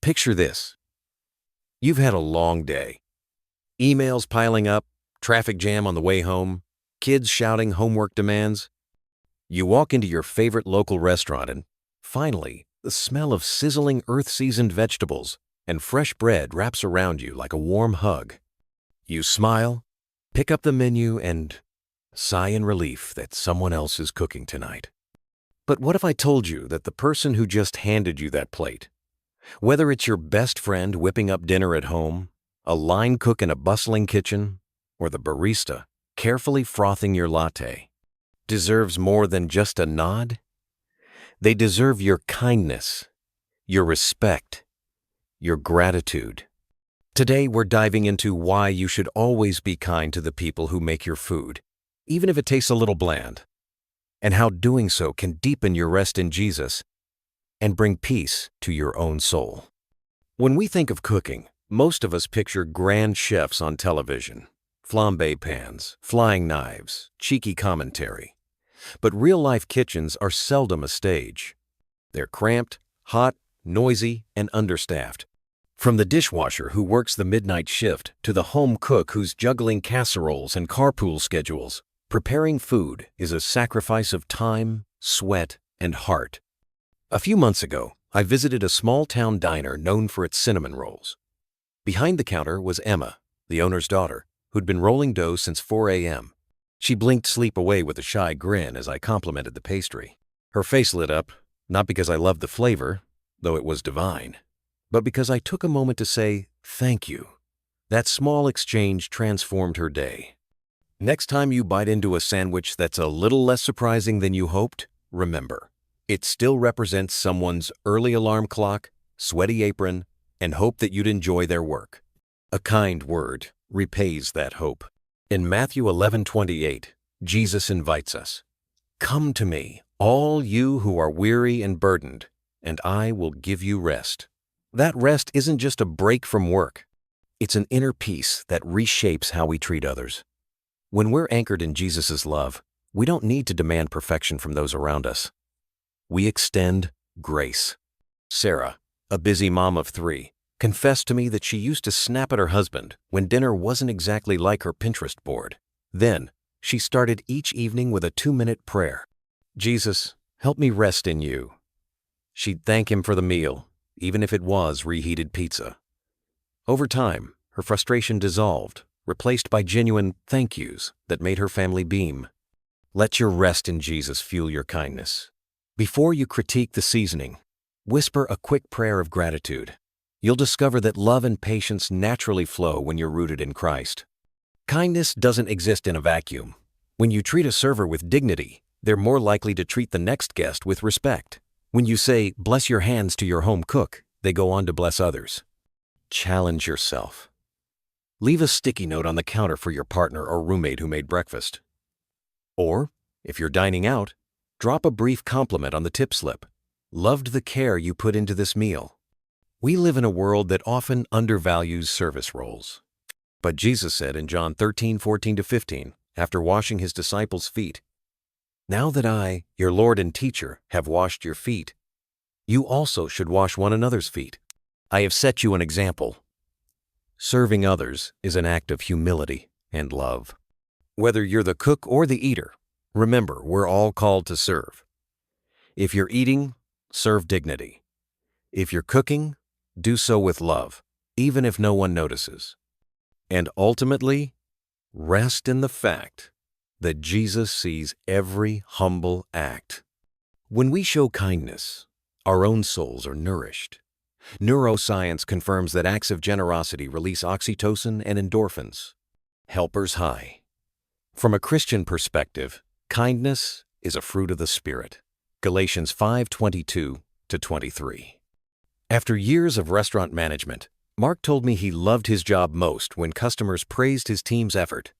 Picture this. You've had a long day. Emails piling up, traffic jam on the way home, kids shouting homework demands. You walk into your favorite local restaurant and, finally, the smell of sizzling earth-seasoned vegetables and fresh bread wraps around you like a warm hug. You smile, pick up the menu, and sigh in relief that someone else is cooking tonight. But what if I told you that the person who just handed you that plate, whether it's your best friend whipping up dinner at home, a line cook in a bustling kitchen, or the barista carefully frothing your latte, deserves more than just a nod? They deserve your kindness, your respect, your gratitude. Today, we're diving into why you should always be kind to the people who make your food, even if it tastes a little bland, and how doing so can deepen your rest in Jesus and bring peace to your own soul. When we think of cooking, most of us picture grand chefs on television, flambe pans, flying knives, cheeky commentary. But real-life kitchens are seldom a stage. They're cramped, hot, noisy, and understaffed. From the dishwasher who works the midnight shift to the home cook who's juggling casseroles and carpool schedules, preparing food is a sacrifice of time, sweat, and heart. A few months ago, I visited a small-town diner known for its cinnamon rolls. Behind the counter was Emma, the owner's daughter, who'd been rolling dough since 4 a.m. She blinked sleep away with a shy grin as I complimented the pastry. Her face lit up, not because I loved the flavor, though it was divine, but because I took a moment to say, "Thank you." That small exchange transformed her day. Next time you bite into a sandwich that's a little less surprising than you hoped, remember, it still represents someone's early alarm clock, sweaty apron, and hope that you'd enjoy their work. A kind word repays that hope. In Matthew 11:28, Jesus invites us, "Come to me, all you who are weary and burdened, and I will give you rest." That rest isn't just a break from work. It's an inner peace that reshapes how we treat others. When we're anchored in Jesus' love, we don't need to demand perfection from those around us. We extend grace. Sarah, a busy mom of 3, confessed to me that she used to snap at her husband when dinner wasn't exactly like her Pinterest board. Then, she started each evening with a 2-minute prayer. "Jesus, help me rest in you." She'd thank him for the meal, even if it was reheated pizza. Over time, her frustration dissolved, replaced by genuine thank yous that made her family beam. Let your rest in Jesus fuel your kindness. Before you critique the seasoning, whisper a quick prayer of gratitude. You'll discover that love and patience naturally flow when you're rooted in Christ. Kindness doesn't exist in a vacuum. When you treat a server with dignity, they're more likely to treat the next guest with respect. When you say, "Bless your hands" to your home cook, they go on to bless others. Challenge yourself. Leave a sticky note on the counter for your partner or roommate who made breakfast. Or, if you're dining out, drop a brief compliment on the tip slip. "Loved the care you put into this meal." We live in a world that often undervalues service roles. But Jesus said in John 13:14-15, after washing his disciples' feet, "Now that I, your Lord and teacher, have washed your feet, you also should wash one another's feet. I have set you an example." Serving others is an act of humility and love. Whether you're the cook or the eater, remember, we're all called to serve. If you're eating, serve dignity. If you're cooking, do so with love, even if no one notices. And ultimately, rest in the fact that Jesus sees every humble act. When we show kindness, our own souls are nourished. Neuroscience confirms that acts of generosity release oxytocin and endorphins. Helpers high. From a Christian perspective, kindness is a fruit of the Spirit. Galatians 5:22-23. After years of restaurant management, Mark told me he loved his job most when customers praised his team's effort.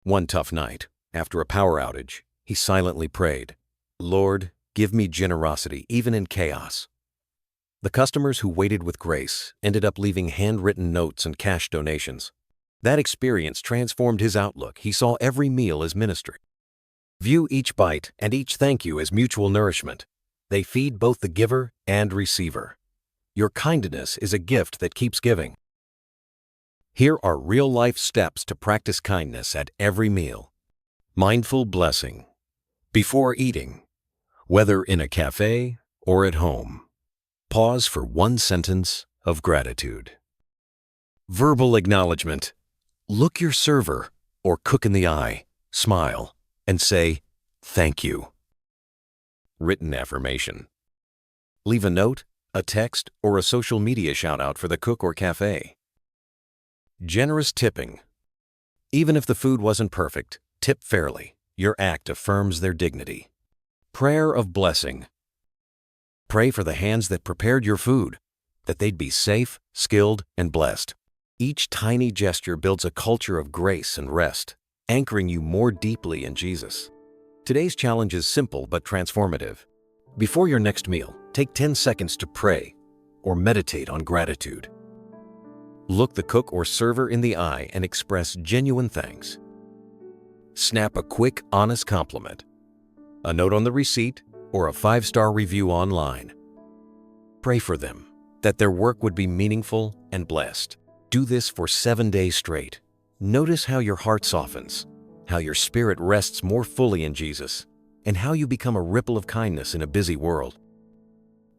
One tough night, after a power outage, he silently prayed, "Lord, give me generosity even in chaos." The customers who waited with grace ended up leaving handwritten notes and cash donations. That experience transformed his outlook. He saw every meal as ministry. View each bite and each thank you as mutual nourishment. They feed both the giver and receiver. Your kindness is a gift that keeps giving. Here are real-life steps to practice kindness at every meal. Mindful blessing. Before eating, whether in a cafe or at home, pause for one sentence of gratitude. Verbal acknowledgement. Look your server or cook in the eye, smile, and say, "Thank you." Written affirmation. Leave a note, a text, or a social media shout-out for the cook or cafe. Generous tipping. Even if the food wasn't perfect, tip fairly. Your act affirms their dignity. Prayer of blessing. Pray for the hands that prepared your food, that they'd be safe, skilled, and blessed. Each tiny gesture builds a culture of grace and rest, anchoring you more deeply in Jesus. Today's challenge is simple but transformative. Before your next meal, take 10 seconds to pray or meditate on gratitude. Look the cook or server in the eye and express genuine thanks. Snap a quick, honest compliment, a note on the receipt, or a 5-star review online. Pray for them, that their work would be meaningful and blessed. Do this for 7 days straight. Notice how your heart softens, how your spirit rests more fully in Jesus, and how you become a ripple of kindness in a busy world.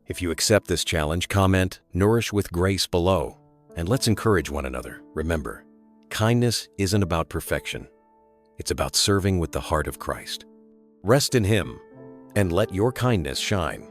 If you accept this challenge, comment "Nourish with Grace" below, and let's encourage one another. Remember, kindness isn't about perfection. It's about serving with the heart of Christ. Rest in Him and let your kindness shine.